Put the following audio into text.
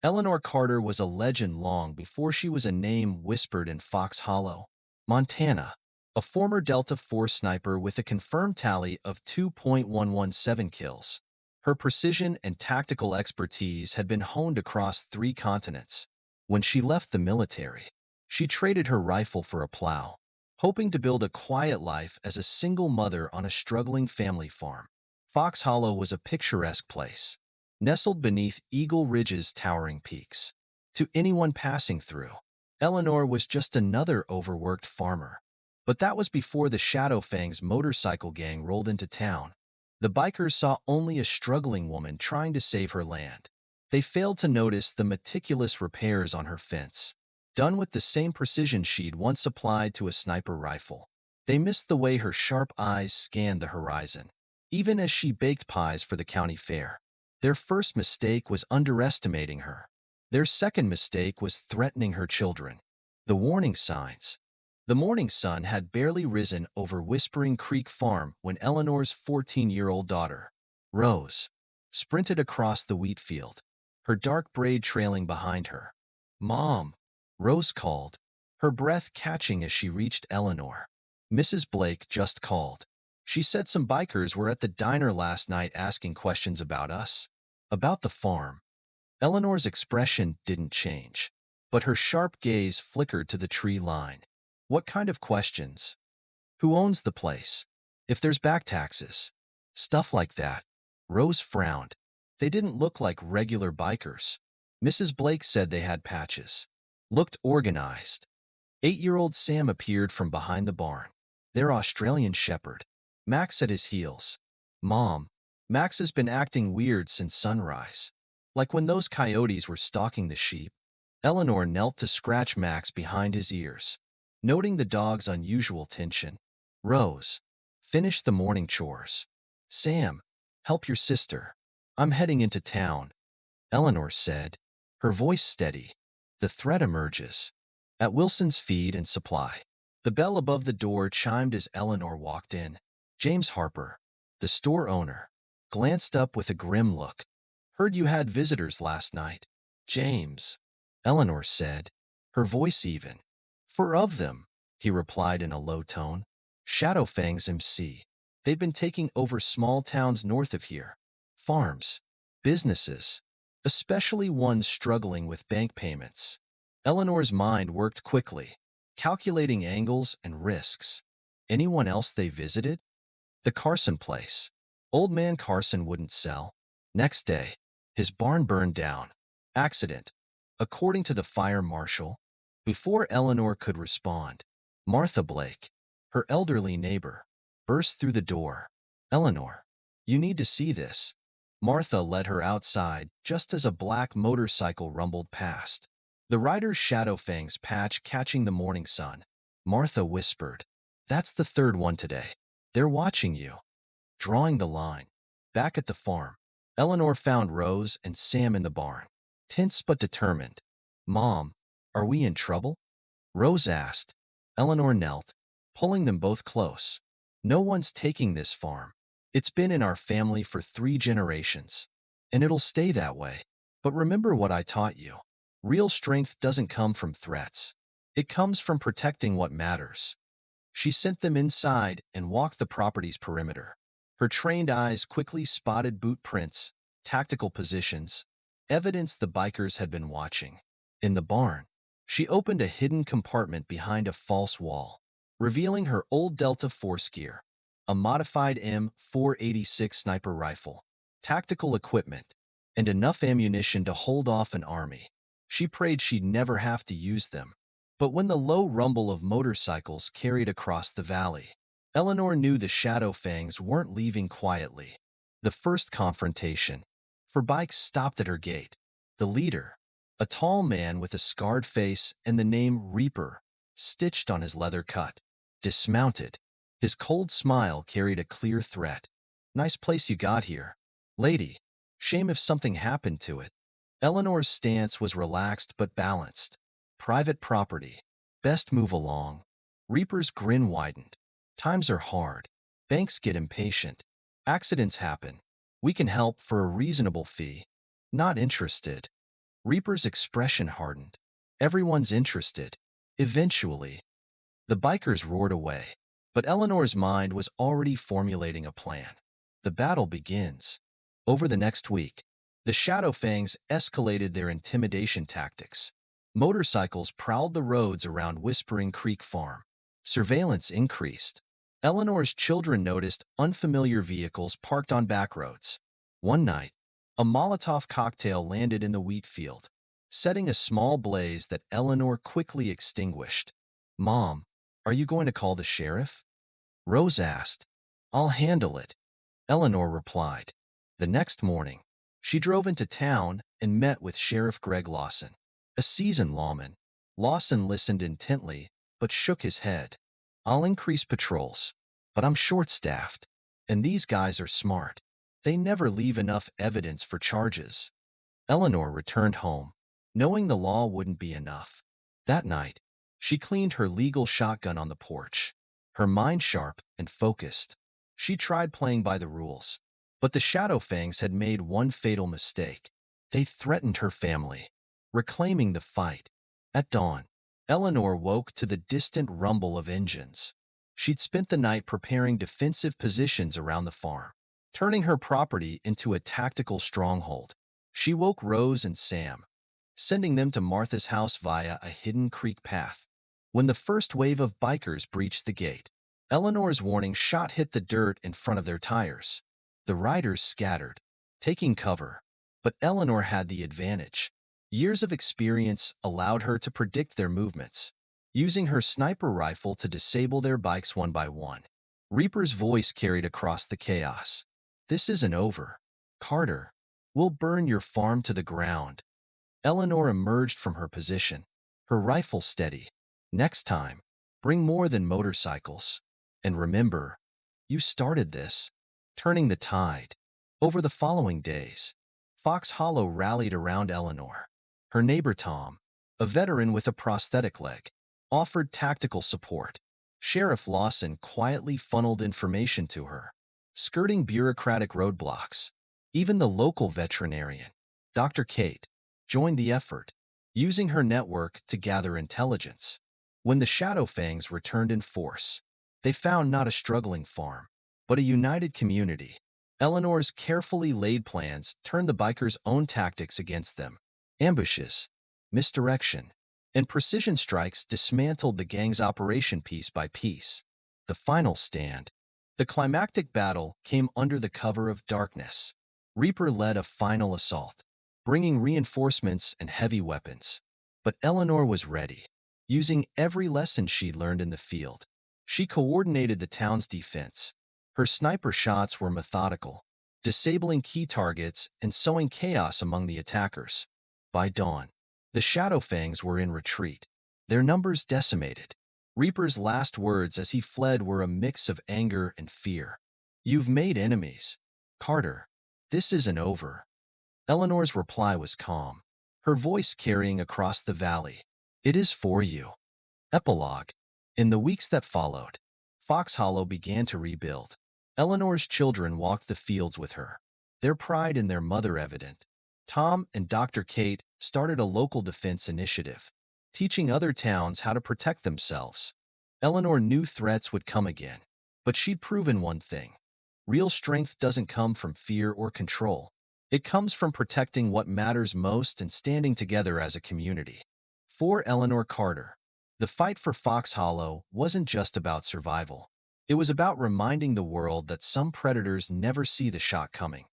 Eleanor Carter was a legend long before she was a name whispered in Fox Hollow, Montana, a former Delta Force sniper with a confirmed tally of 2.117 kills. Her precision and tactical expertise had been honed across 3 continents. When she left the military, she traded her rifle for a plow, hoping to build a quiet life as a single mother on a struggling family farm. Fox Hollow was a picturesque place, nestled beneath Eagle Ridge's towering peaks. To anyone passing through, Eleanor was just another overworked farmer. But that was before the Shadowfang's motorcycle gang rolled into town. The bikers saw only a struggling woman trying to save her land. They failed to notice the meticulous repairs on her fence, done with the same precision she'd once applied to a sniper rifle. They missed the way her sharp eyes scanned the horizon, even as she baked pies for the county fair. Their first mistake was underestimating her. Their second mistake was threatening her children. The warning signs. The morning sun had barely risen over Whispering Creek Farm when Eleanor's 14-year-old daughter, Rose, sprinted across the wheat field, her dark braid trailing behind her. "Mom," Rose called, her breath catching as she reached Eleanor. "Mrs. Blake just called. She said some bikers were at the diner last night asking questions about us, about the farm." Eleanor's expression didn't change, but her sharp gaze flickered to the tree line. "What kind of questions? Who owns the place? If there's back taxes?" Stuff like that. Rose frowned. They didn't look like regular bikers. Mrs. Blake said they had patches. Looked organized. 8-year-old Sam appeared from behind the barn, their Australian shepherd, Max at his heels. "Mom, Max has been acting weird since sunrise. Like when those coyotes were stalking the sheep." Eleanor knelt to scratch Max behind his ears, noting the dog's unusual tension. "Rose, finish the morning chores. Sam, help your sister. I'm heading into town," Eleanor said, her voice steady. The threat emerges. At Wilson's Feed and Supply, the bell above the door chimed as Eleanor walked in. James Harper, the store owner, glanced up with a grim look. "Heard you had visitors last night." "James," Eleanor said, her voice even. "4 of them," he replied in a low tone. "Shadowfang's MC. They've been taking over small towns north of here. Farms, businesses, especially ones struggling with bank payments." Eleanor's mind worked quickly, calculating angles and risks. Anyone else they visited? The Carson place. Old man Carson wouldn't sell. Next day, his barn burned down. Accident, according to the fire marshal. Before Eleanor could respond, Martha Blake, her elderly neighbor, burst through the door. "Eleanor, you need to see this." Martha led her outside just as a black motorcycle rumbled past, the rider's Shadowfang's patch catching the morning sun. Martha whispered, "That's the third one today. They're watching you." Drawing the line. Back at the farm, Eleanor found Rose and Sam in the barn, tense but determined. "Mom, are we in trouble?" Rose asked. Eleanor knelt, pulling them both close. "No one's taking this farm. It's been in our family for 3 generations, and it'll stay that way. But remember what I taught you. Real strength doesn't come from threats. It comes from protecting what matters." She sent them inside and walked the property's perimeter. Her trained eyes quickly spotted boot prints, tactical positions, evidence the bikers had been watching. In the barn, she opened a hidden compartment behind a false wall, revealing her old Delta Force gear, a modified M486 sniper rifle, tactical equipment, and enough ammunition to hold off an army. She prayed she'd never have to use them. But when the low rumble of motorcycles carried across the valley, Eleanor knew the Shadowfangs weren't leaving quietly. The first confrontation, for bikes stopped at her gate. The leader, a tall man with a scarred face and the name Reaper stitched on his leather cut, dismounted. His cold smile carried a clear threat. "Nice place you got here, lady. Shame if something happened to it." Eleanor's stance was relaxed but balanced. "Private property. Best move along." Reaper's grin widened. "Times are hard. Banks get impatient. Accidents happen. We can help for a reasonable fee." "Not interested." Reaper's expression hardened. Everyone's interested. Eventually, the bikers roared away, but Eleanor's mind was already formulating a plan. The battle begins. Over the next week, the Shadowfangs escalated their intimidation tactics. Motorcycles prowled the roads around Whispering Creek Farm. Surveillance increased. Eleanor's children noticed unfamiliar vehicles parked on back roads. One night, a Molotov cocktail landed in the wheat field, setting a small blaze that Eleanor quickly extinguished. "Mom, are you going to call the sheriff?" Rose asked. "I'll handle it," Eleanor replied. The next morning, she drove into town and met with Sheriff Greg Lawson, a seasoned lawman. Lawson listened intently, but shook his head. "I'll increase patrols, but I'm short-staffed, and these guys are smart. They never leave enough evidence for charges." Eleanor returned home, knowing the law wouldn't be enough. That night, she cleaned her legal shotgun on the porch, her mind sharp and focused. She tried playing by the rules, but the Shadowfangs had made one fatal mistake. They threatened her family, reclaiming the fight. At dawn, Eleanor woke to the distant rumble of engines. She'd spent the night preparing defensive positions around the farm, turning her property into a tactical stronghold. She woke Rose and Sam, sending them to Martha's house via a hidden creek path. When the first wave of bikers breached the gate, Eleanor's warning shot hit the dirt in front of their tires. The riders scattered, taking cover, but Eleanor had the advantage. Years of experience allowed her to predict their movements, using her sniper rifle to disable their bikes one by one. Reaper's voice carried across the chaos. "This isn't over, Carter. We'll burn your farm to the ground." Eleanor emerged from her position, her rifle steady. "Next time, bring more than motorcycles. And remember, you started this." Turning the tide. Over the following days, Fox Hollow rallied around Eleanor. Her neighbor Tom, a veteran with a prosthetic leg, offered tactical support. Sheriff Lawson quietly funneled information to her, skirting bureaucratic roadblocks. Even the local veterinarian, Dr. Kate, joined the effort, using her network to gather intelligence. When the Shadowfangs returned in force, they found not a struggling farm, but a united community. Eleanor's carefully laid plans turned the bikers' own tactics against them. Ambushes, misdirection, and precision strikes dismantled the gang's operation piece by piece. The final stand. The climactic battle came under the cover of darkness. Reaper led a final assault, bringing reinforcements and heavy weapons. But Eleanor was ready, using every lesson she'd learned in the field. She coordinated the town's defense. Her sniper shots were methodical, disabling key targets and sowing chaos among the attackers. By dawn, the Shadowfangs were in retreat, their numbers decimated. Reaper's last words as he fled were a mix of anger and fear. "You've made enemies, Carter. This isn't over." Eleanor's reply was calm, her voice carrying across the valley. "It is for you." Epilogue. In the weeks that followed, Fox Hollow began to rebuild. Eleanor's children walked the fields with her, their pride in their mother evident. Tom and Dr. Kate started a local defense initiative, teaching other towns how to protect themselves. Eleanor knew threats would come again, but she'd proven one thing. Real strength doesn't come from fear or control. It comes from protecting what matters most and standing together as a community. For Eleanor Carter, the fight for Fox Hollow wasn't just about survival. It was about reminding the world that some predators never see the shot coming.